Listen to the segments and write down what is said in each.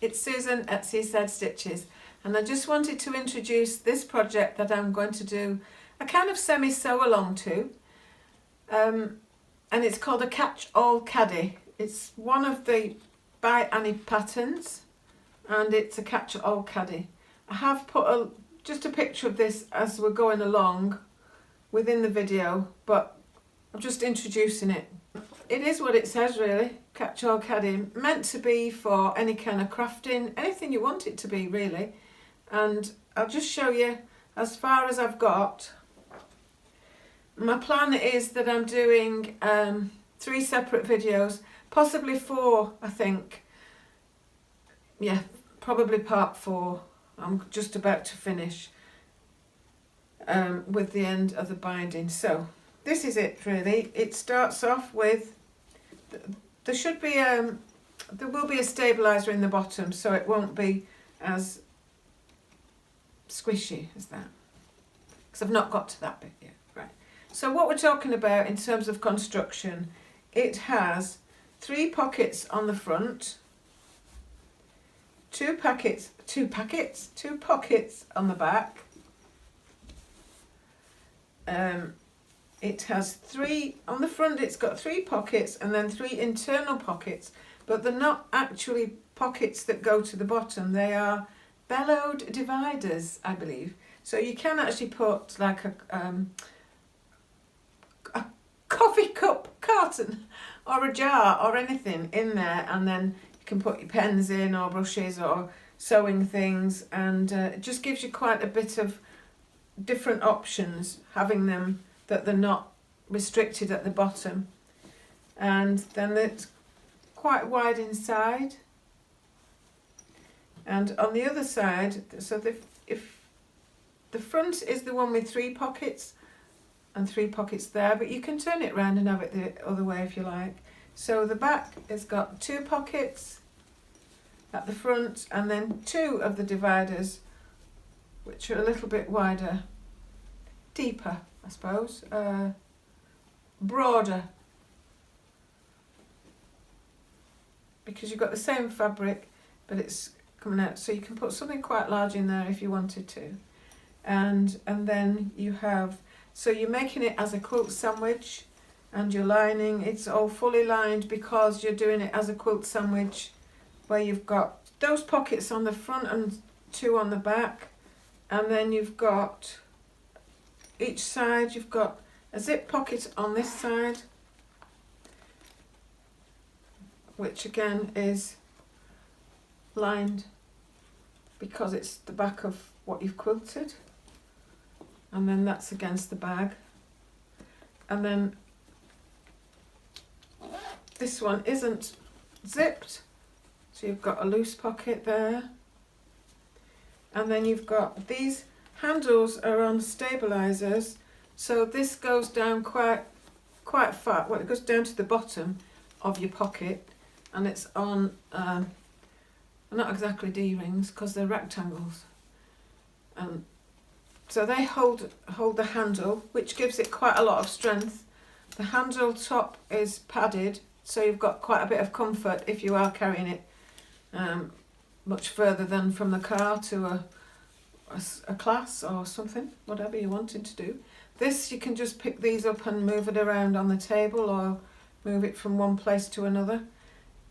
it's Susan at Seaside Stitches, and I just wanted to introduce this project that I'm going to do a kind of semi-sew along to, and it's called a catch-all caddy. It's one of the ByAnnie patterns, and it's a catch-all caddy. I have put just a picture of this as we're going along within the video, but I'm just introducing it. It is what it says really, catch-all caddy, meant to be for any kind of crafting, anything you want it to be really. And I'll just show you as far as I've got. My plan is that I'm doing 3 separate videos, possibly 4 I think. Yeah, probably part 4. I'm just about to finish with the end of the binding. So this is it really. It starts off with, there will be a stabiliser in the bottom, so it won't be as squishy as that, because I've not got to that bit yet. Right, so what we're talking about in terms of construction, it has 3 pockets on the front, 2 pockets on the back. It has 3 on the front. It's got 3 pockets and then 3 internal pockets, but they're not actually pockets that go to the bottom. They are bellowed dividers, I believe. So you can actually put like a coffee cup carton or a jar or anything in there, and then you can put your pens in or brushes or sewing things, and it just gives you quite a bit of different options having them, that they're not restricted at the bottom. And then it's quite wide inside, and on the other side, so if the front is the one with 3 pockets and 3 pockets there, but you can turn it around and have it the other way if you like. So the back has got 2 pockets at the front, and then 2 of the dividers which are a little bit wider, deeper I suppose, broader, because you've got the same fabric but it's coming out, so you can put something quite large in there if you wanted to. And then you have, so you're making it as a quilt sandwich, and your lining, it's all fully lined because you're doing it as a quilt sandwich, where you've got those pockets on the front and 2 on the back, and then you've got each side, you've got a zip pocket on this side, which again is lined because it's the back of what you've quilted, and then that's against the bag. And then this one isn't zipped, so you've got a loose pocket there, and then you've got these handles are on stabilisers, so this goes down quite far. Well, it goes down to the bottom of your pocket, and it's on not exactly D-rings because they're rectangles, so they hold the handle, which gives it quite a lot of strength. The handle top is padded, so you've got quite a bit of comfort if you are carrying it much further than from the car to a class or something, whatever you're wanting to do. This, you can just pick these up and move it around on the table, or move it from one place to another.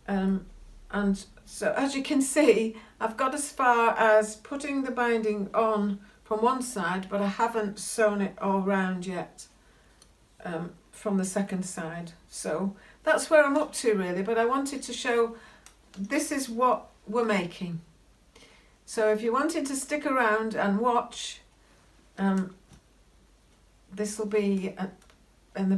And so as you can see, I've got as far as putting the binding on from one side, but I haven't sewn it all round yet from the second side. So that's where I'm up to really, but I wanted to show this is what we're making. So if you wanted to stick around and watch, this will be at the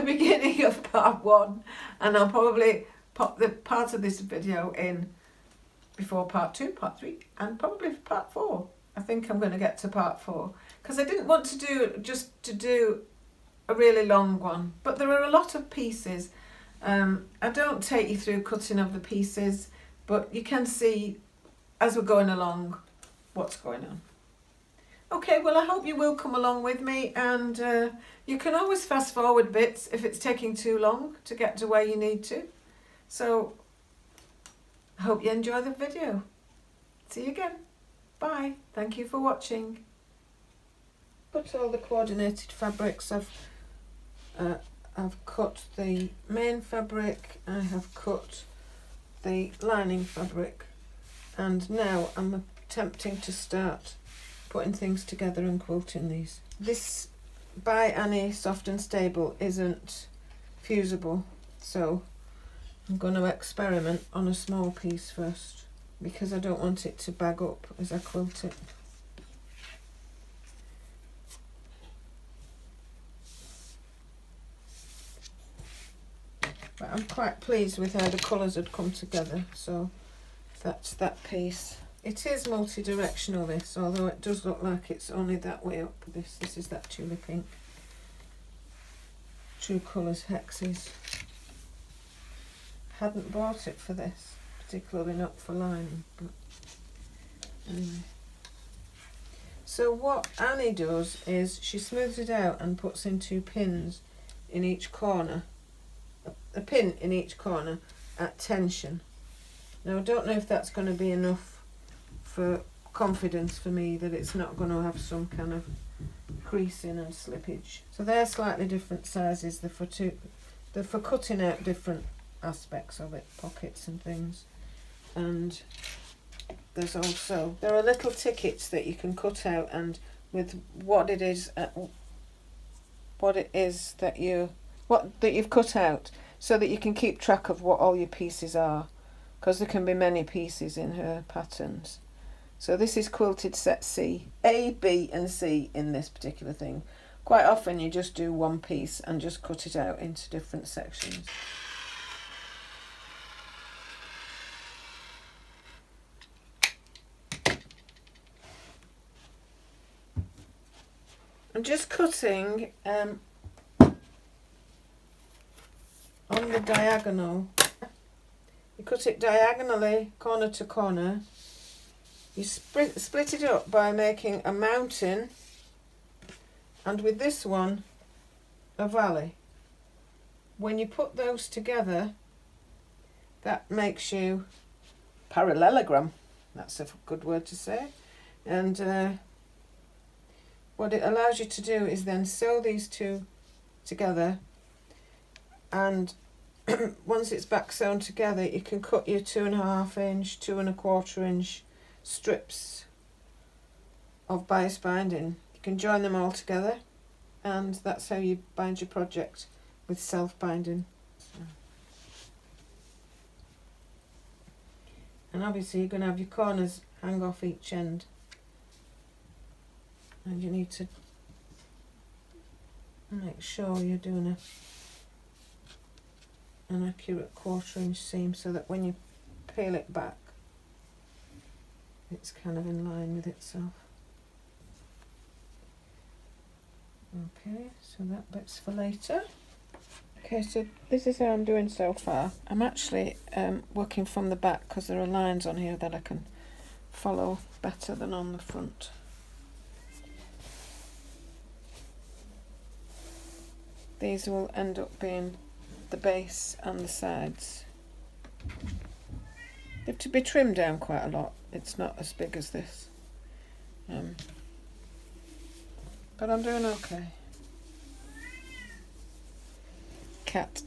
beginning of part 1, and I'll probably pop the part of this video in before part 2, part 3, and probably part 4. I think I'm going to get to part 4 because I didn't want to do a really long one, but there are a lot of pieces. I don't take you through cutting of the pieces, but you can see as we're going along what's going on. Okay, well I hope you will come along with me, and you can always fast forward bits if it's taking too long to get to where you need to. So I hope you enjoy the video. See you again. Bye. Thank you for watching. Put all the coordinated fabrics. I've cut the main fabric, I have cut the lining fabric, and now I'm attempting to start putting things together and quilting these. This ByAnnie Soft and Stable isn't fusible, so I'm going to experiment on a small piece first because I don't want it to bag up as I quilt it. But I'm quite pleased with how the colours had come together, so that's that piece. It is multi-directional, this, although it does look like it's only that way up. This is that tulip pink. True Colours hexes. Hadn't bought it for this, particularly not for lining, but anyway. So what Annie does is she smooths it out and puts in 2 pins in each corner. A pin in each corner at tension. Now I don't know if that's going to be enough for confidence for me that it's not going to have some kind of creasing and slippage. So they're slightly different sizes. They're for cutting out different aspects of it, pockets and things. And there are little tickets that you can cut out, and with what it is that you've cut out, so that you can keep track of what all your pieces are, because there can be many pieces in her patterns. So this is quilted set C, A, B and C in this particular thing. Quite often you just do one piece and just cut it out into different sections. I'm just cutting on the diagonal. You cut it diagonally, corner to corner. You split it up by making a mountain, and with this one a valley. When you put those together, that makes you parallelogram. That's a good word to say. And what it allows you to do is then sew these two together, and once it's back sewn together, you can cut your 2.5 inch, 2 1/4 inch strips of bias binding. You can join them all together, and that's how you bind your project with self-binding. And obviously you're going to have your corners hang off each end, and you need to make sure you're doing an accurate 1/4 inch seam, so that when you peel it back it's kind of in line with itself. Okay, so that bit's for later. Okay, so this is how I'm doing so far. I'm actually working from the back because there are lines on here that I can follow better than on the front. These will end up being the base and the sides. They have to be trimmed down quite a lot. It's not as big as this. But I'm doing okay. Cat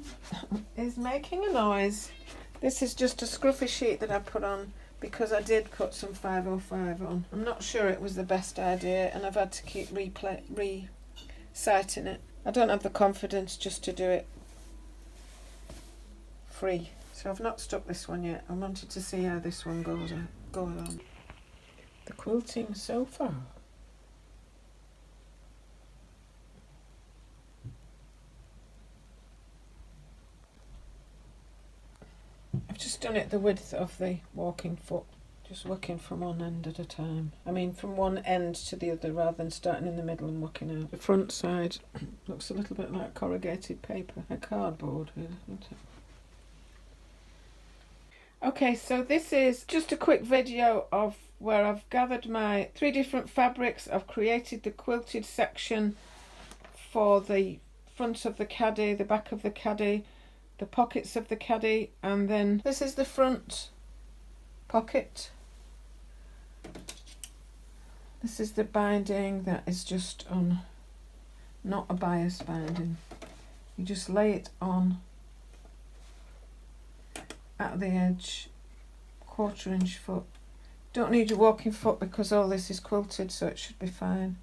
is making a noise. This is just a scruffy sheet that I put on because I did put some 505 on. I'm not sure it was the best idea, and I've had to keep resighting it. I don't have the confidence just to do it free. So I've not stuck this one yet. I wanted to see how this one goes on. The quilting so far. I've just done it the width of the walking foot, just working from one end at a time. I mean from one end to the other rather than starting in the middle and working out. The front side looks a little bit like corrugated paper, a cardboard really, isn't it? Okay, so this is just a quick video of where I've gathered my 3 different fabrics. I've created the quilted section for the front of the caddy, the back of the caddy, the pockets of the caddy, and then this is the front pocket. This is the binding that is just on, not a bias binding. You just lay it on at the edge, 1/4 inch foot. Don't need your walking foot because all this is quilted, so it should be fine.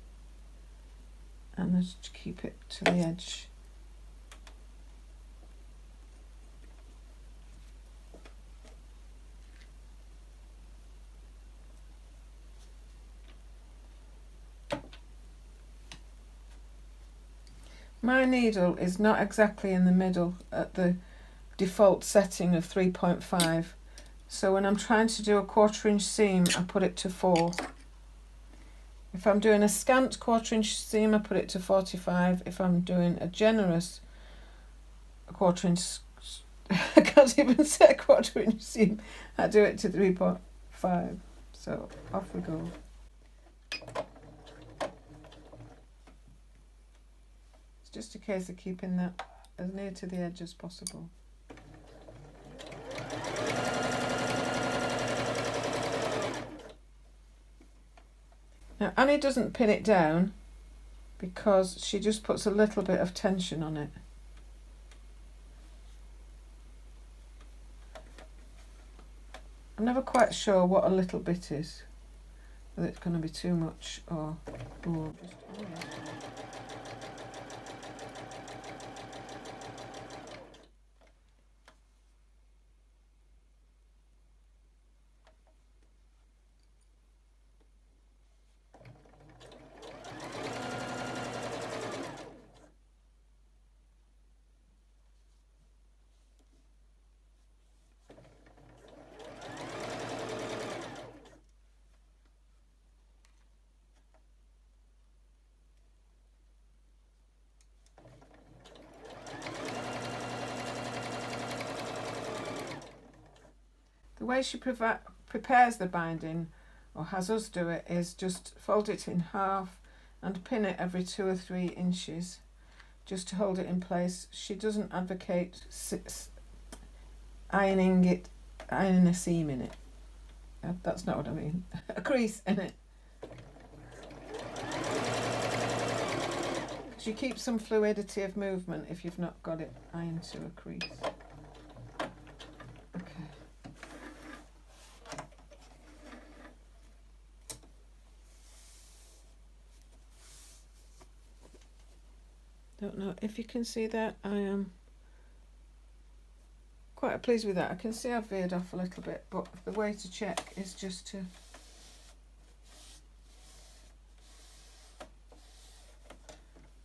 And just keep it to the edge. My needle is not exactly in the middle at the default setting of 3.5, so when I'm trying to do a 1/4 inch seam I put it to 4. If I'm doing a scant 1/4 inch seam I put it to 45. If I'm doing a generous 1/4 inch, I can't even say a 1/4 inch seam, I do it to 3.5. So off we go. Just a case of keeping that as near to the edge as possible. Now Annie doesn't pin it down because she just puts a little bit of tension on it. I'm never quite sure what a little bit is, whether it's going to be too much or just... The way she prepares the binding, or has us do it, is just fold it in half and pin it every 2 or 3 inches just to hold it in place. She doesn't advocate ironing a seam in it. That's not what I mean. A crease in it. Because you keep some fluidity of movement if you've not got it ironed to a crease. Don't know if you can see that. I am quite pleased with that. I can see I've veered off a little bit, but the way to check is just to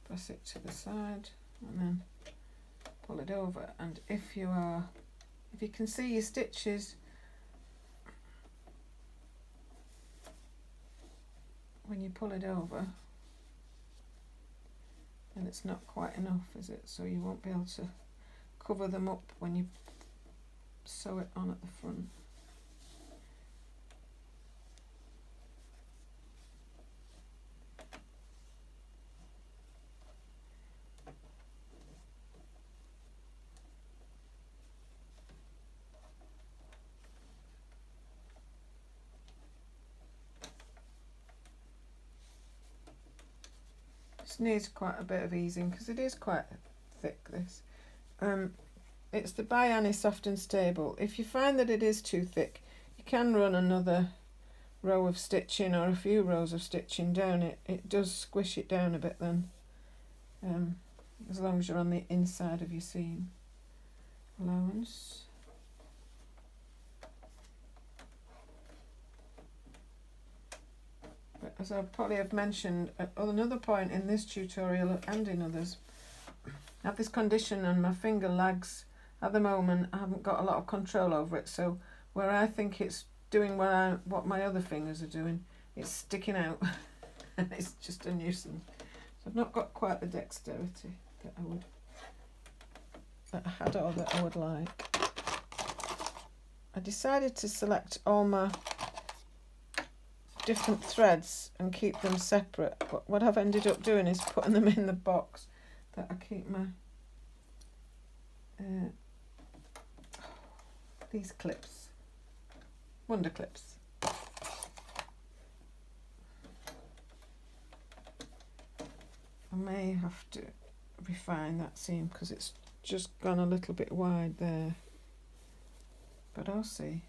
press it to the side and then pull it over. And if you can see your stitches when you pull it over, and it's not quite enough, is it? So you won't be able to cover them up when you sew it on at the front. Needs quite a bit of easing because it is quite thick, this. It's the ByAnnie Soft and Stable. If you find that it is too thick, you can run another row of stitching or a few rows of stitching down it. It does squish it down a bit then, as long as you're on the inside of your seam allowance. But as I probably have mentioned at another point in this tutorial and in others, I have this condition and my finger lags at the moment. I haven't got a lot of control over it, so where I think it's doing what my other fingers are doing, it's sticking out and it's just a nuisance. So I've not got quite the dexterity that I had or that I would like. I decided to select all my different threads and keep them separate, but what I've ended up doing is putting them in the box that I keep my these clips. wonder clips. I may have to refine that seam because it's just gone a little bit wide there, but I'll see.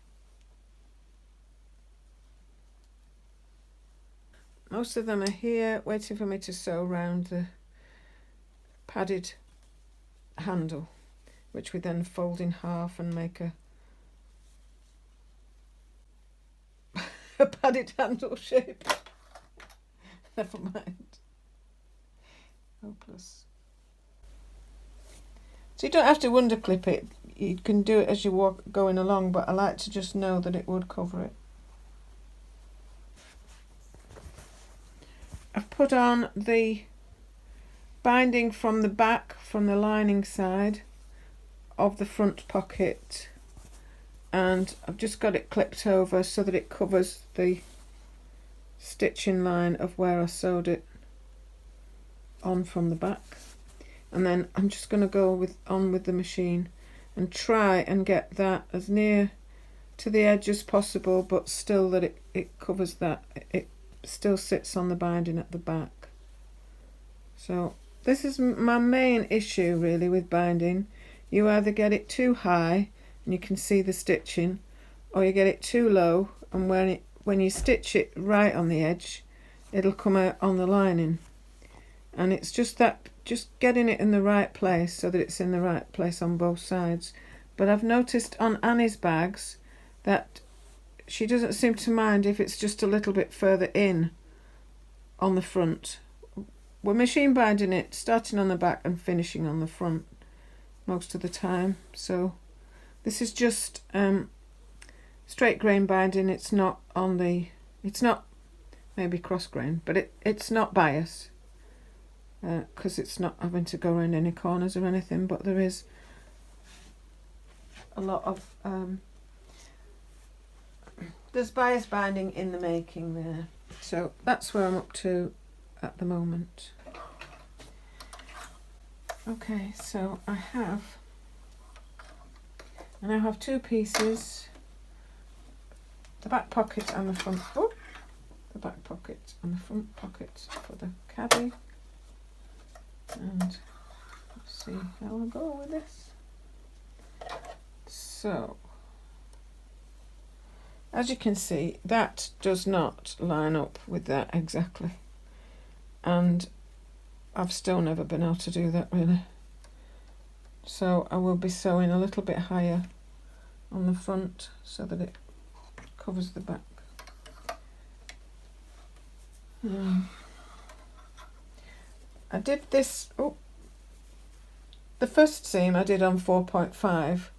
Most of them are here waiting for me to sew around the padded handle, which we then fold in half and make a a padded handle shape. Never mind. Hopeless. So you don't have to wonder clip it. You can do it as you walk going along, but I like to just know that it would cover it. I've put on the binding from the back, from the lining side of the front pocket, and I've just got it clipped over so that it covers the stitching line of where I sewed it on from the back. And then I'm just going to go on with the machine and try and get that as near to the edge as possible, but still that it covers that. It still sits on the binding at the back. So this is my main issue really with binding. You either get it too high and you can see the stitching, or you get it too low, and when you stitch it right on the edge, it'll come out on the lining. And it's just getting it in the right place so that it's in the right place on both sides. But I've noticed on Annie's bags that she doesn't seem to mind if it's just a little bit further in on the front. We're machine binding it, starting on the back and finishing on the front most of the time. So this is just straight grain binding. It's not maybe cross grain, but it's not bias, because it's not having to go around any corners or anything, but there is a lot of there's bias binding in the making there. So that's where I'm up to at the moment. Okay, so I now have two pieces, the back pocket and the front, the back pocket and the front pocket for the caddy. And let's see how I'll go with this. So as you can see, that does not line up with that exactly, and I've still never been able to do that really. So I will be sewing a little bit higher on the front so that it covers the back. I did this, the first seam I did on 4.5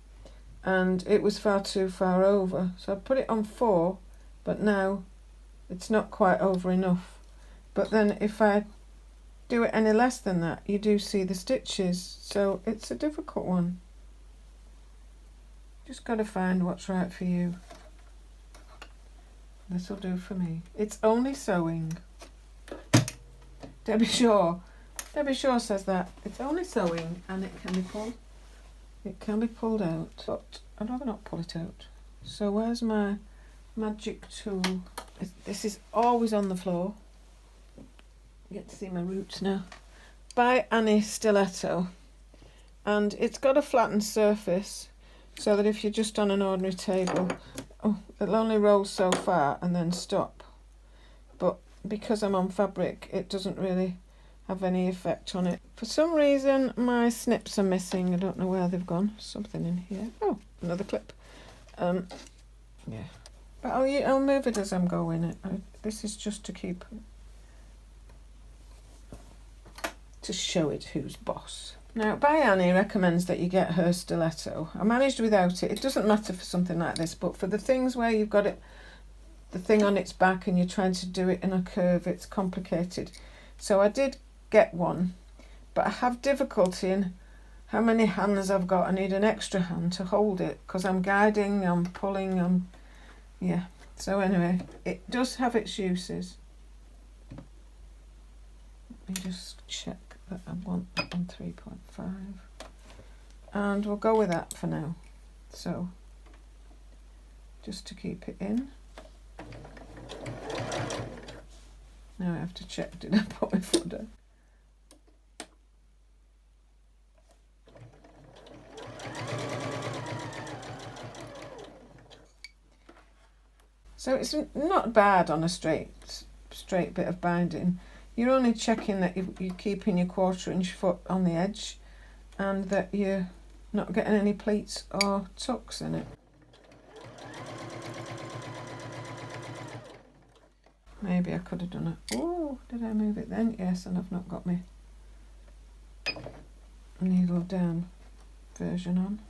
and it was far too far over, so I put it on 4, but now it's not quite over enough. But then if I do it any less than that, you do see the stitches, so it's a difficult one. Just got to find what's right for you. This will do for me. It's only sewing. Debbie Shaw says that it's only sewing and it can be pulled out, but I'd rather not pull it out. So where's my magic tool? This is always on the floor. You get to see my roots now. ByAnnie stiletto, and it's got a flattened surface so that if you're just on an ordinary table, it'll only roll so far and then stop. But because I'm on fabric, it doesn't really have any effect on it. For some reason my snips are missing. I don't know where they've gone. Something in here. Oh, another clip. Yeah, but I'll move it as I'm going. This is just to show it who's boss. Now ByAnnie recommends that you get her stiletto. I managed without it. It doesn't matter for something like this, but for the things where you've got the thing on its back and you're trying to do it in a curve, it's complicated. So I did get one, but I have difficulty in how many hands I've got. I need an extra hand to hold it because I'm guiding, I'm pulling, yeah. So anyway, it does have its uses. Let me just check that I want that on 3.5, and we'll go with that for now. So just to keep it in. Now I have to check, did I put my foot down? So it's not bad on a straight bit of binding. You're only checking that you're keeping your 1/4 inch foot on the edge and that you're not getting any pleats or tucks in it. Maybe I could have done it. Oh, did I move it then? Yes, and I've not got my needle down version on.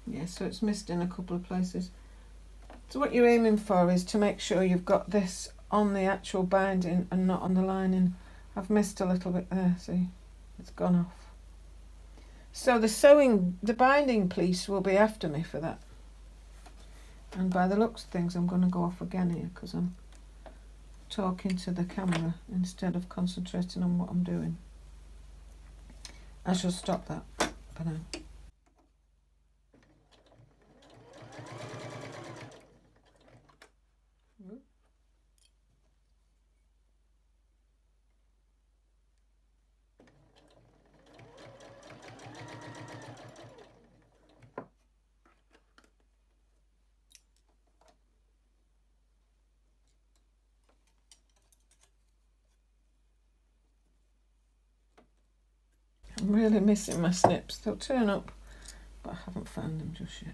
Yeah, so it's missed in a couple of places. So what you're aiming for is to make sure you've got this on the actual binding and not on the lining. I've missed a little bit there, see, it's gone off. So the binding piece will be after me for that. And by the looks of things, I'm going to go off again here because I'm talking to the camera instead of concentrating on what I'm doing. I shall stop that for now. I'm really missing my snips. They'll turn up, but I haven't found them just yet.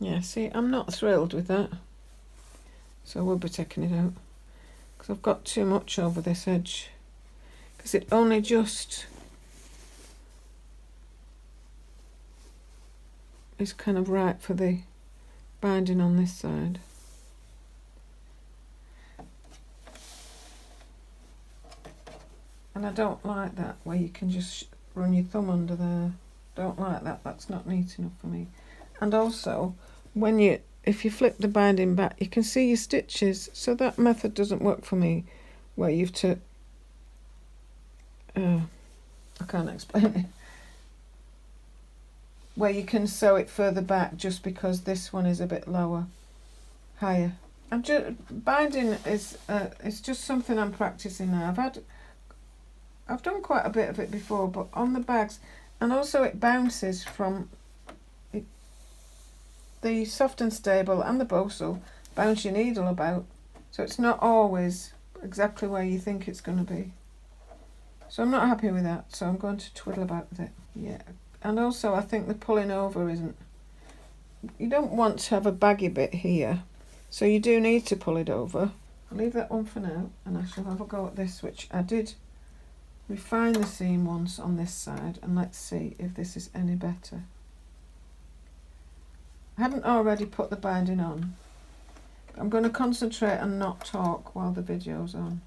Yeah, see, I'm not thrilled with that, so we'll be taking it out because I've got too much over this edge because it only just is kind of right for the binding on this side. And I don't like that where you can just run your thumb under there. Don't like that, that's not neat enough for me. And also, if you flip the binding back, you can see your stitches, so that method doesn't work for me, where you've to, I can't explain it, where you can sew it further back just because this one is a bit higher. Binding is it's just something I'm practicing now. I've done quite a bit of it before, but on the bags, and also it bounces from the soft and stable and the Bosul bounce your needle about, so it's not always exactly where you think it's going to be. So I'm not happy with that, so I'm going to twiddle about with it. Yeah, and also I think the pulling over isn't, you don't want to have a baggy bit here, so you do need to pull it over. I'll leave that one for now, and I shall have a go at this, which I did refine the seam once on this side, and let's see if this is any better. I haven't already put the binding on. I'm going to concentrate and not talk while the video's on.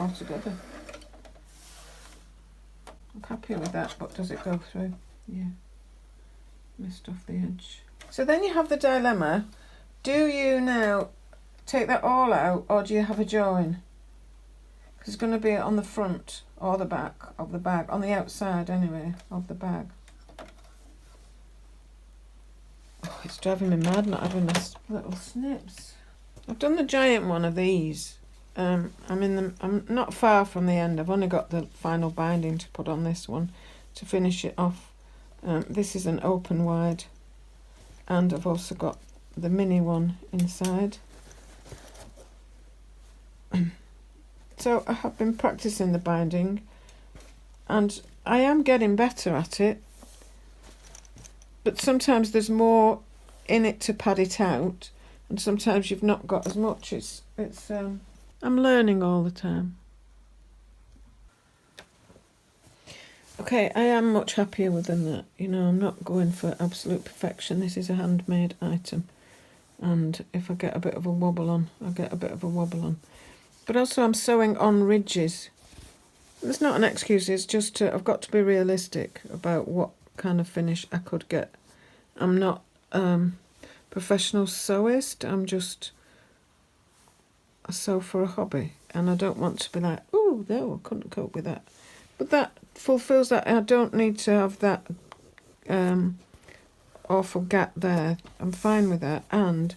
all together. I'm happy with that, but does it go through? Yeah, missed off the edge. So then you have the dilemma, do you now take that all out, or do you have a join? Because it's going to be on the front or the back of the bag, on the outside anyway, of the bag. Oh, it's driving me mad not having those little snips. I've done the giant one of these. I'm not far from the end. I've only got the final binding to put on this one to finish it off. This is an open wide, and I've also got the mini one inside. So I have been practicing the binding, and I am getting better at it, but sometimes there's more in it to pad it out, and sometimes you've not got as much. I'm learning all the time. Okay, I am much happier with them that, you know, I'm not going for absolute perfection. This is a handmade item, and if I get a bit of a wobble on, I get a bit of a wobble on. But also I'm sewing on ridges. It's not an excuse, it's just I've got to be realistic about what kind of finish I could get. I'm not professional sewist, I'm just a sew for a hobby, and I don't want to be like, oh no, I couldn't cope with that. But that fulfills that. I don't need to have that awful gap there. I'm fine with that, and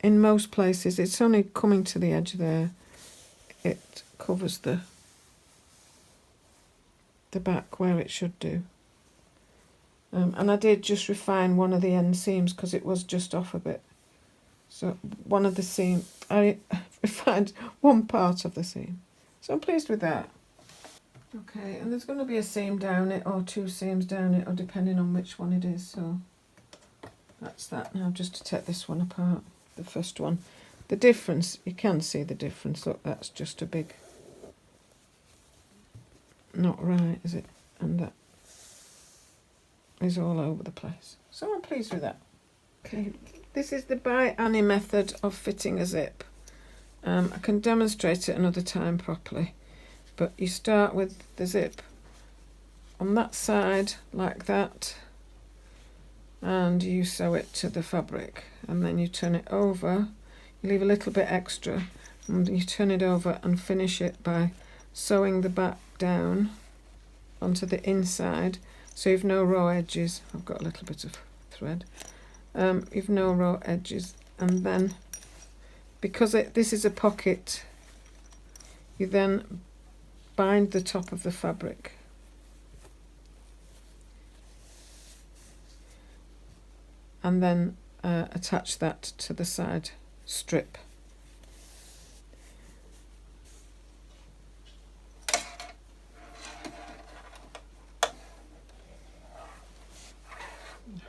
in most places it's only coming to the edge there. It covers the back where it should do. And I did just refine one of the end seams because it was just off a bit. So one of the seam, I refined one part of the seam. So I'm pleased with that. Okay, and there's going to be a seam down it, or two seams down it, or depending on which one it is. So that's that. Now just to take this one apart, the first one. The difference, you can see the difference. Look, that's just a big, not right, is it? And that is all over the place. So I'm pleased with that. Okay, this is the ByAnnie method of fitting a zip. I can demonstrate it another time properly, but you start with the zip on that side like that, and you sew it to the fabric, and then you turn it over. You leave a little bit extra, and you turn it over and finish it by sewing the back down onto the inside, so you've no raw edges. I've got a little bit of thread. You've no raw edges, and then because this is a pocket, you then bind the top of the fabric. And then attach that to the side strip.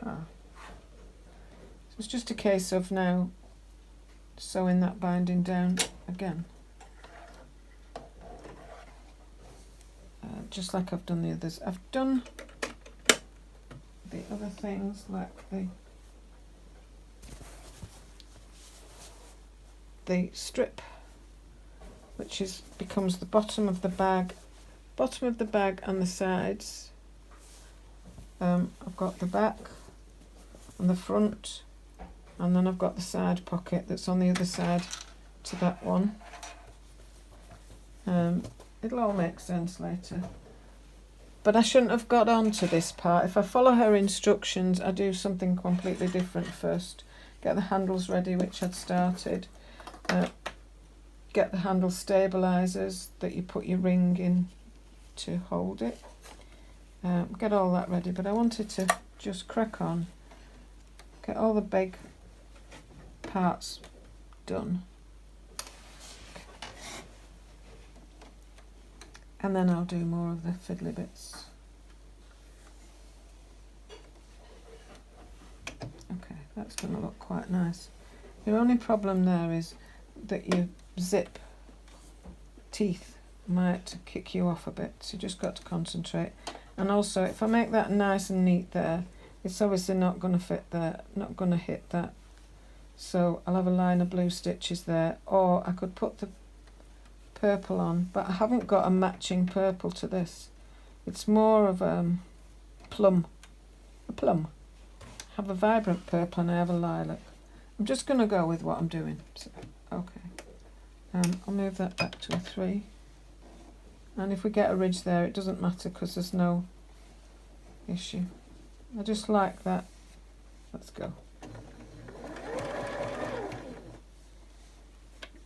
So it's just a case of now sewing that binding down again, just like I've done the others. I've done the other things like the strip, which becomes the bottom of the bag and the sides. I've got the back and the front, and then I've got the side pocket that's on the other side to that one. It'll all make sense later, but I shouldn't have got on to this part. If I follow her instructions, I do something completely different first. Get the handles ready, which I'd started. Get the handle stabilisers that you put your ring in to hold it. Get all that ready, but I wanted to just crack on, get all the big parts done, and then I'll do more of the fiddly bits. Okay, that's going to look quite nice. The only problem there is that your zip teeth might kick you off a bit, so you just got to concentrate. And also, if I make that nice and neat there, it's obviously not going to fit there, not going to hit that. So I'll have a line of blue stitches there, or I could put the purple on, but I haven't got a matching purple to this. It's more of a plum. I have a vibrant purple and I have a lilac. I'm just going to go with what I'm doing. So, okay. I'll move that back to a 3. And if we get a ridge there, it doesn't matter because there's no issue. I just like that. Let's go.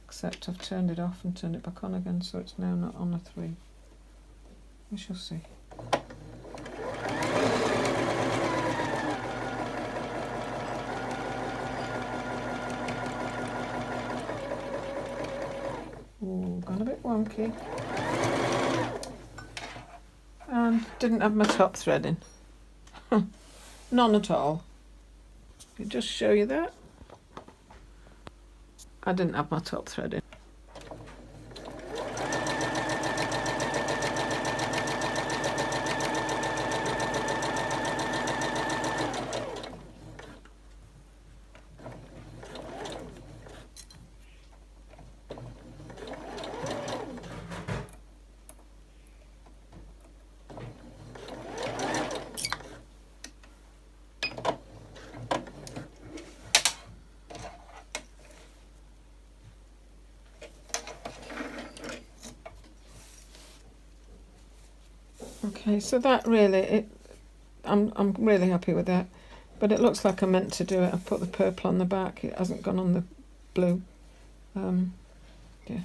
Except I've turned it off and turned it back on again, so it's now not on a 3. We shall see. Ooh, gone a bit wonky. And didn't have my top thread in. None at all. I'll just show you that. I didn't have my top thread in. Okay, so that really, I'm really happy with that, but it looks like I meant to do it. I put the purple on the back, it hasn't gone on the blue. Yeah,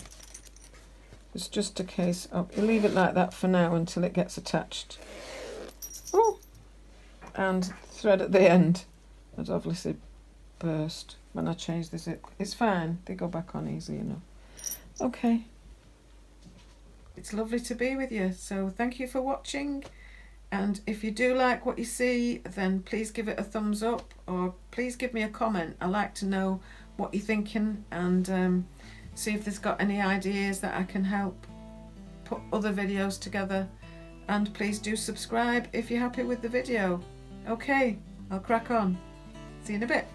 it's just a case of, you leave it like that for now until it gets attached. Oh, and thread at the end has obviously burst when I change the zip. It's fine, they go back on easily enough. Okay. It's lovely to be with you, so thank you for watching, and if you do like what you see, then please give it a thumbs up, or please give me a comment. I like to know what you're thinking, and see if there's got any ideas that I can help put other videos together, and please do subscribe if you're happy with the video. Okay, I'll crack on. See you in a bit.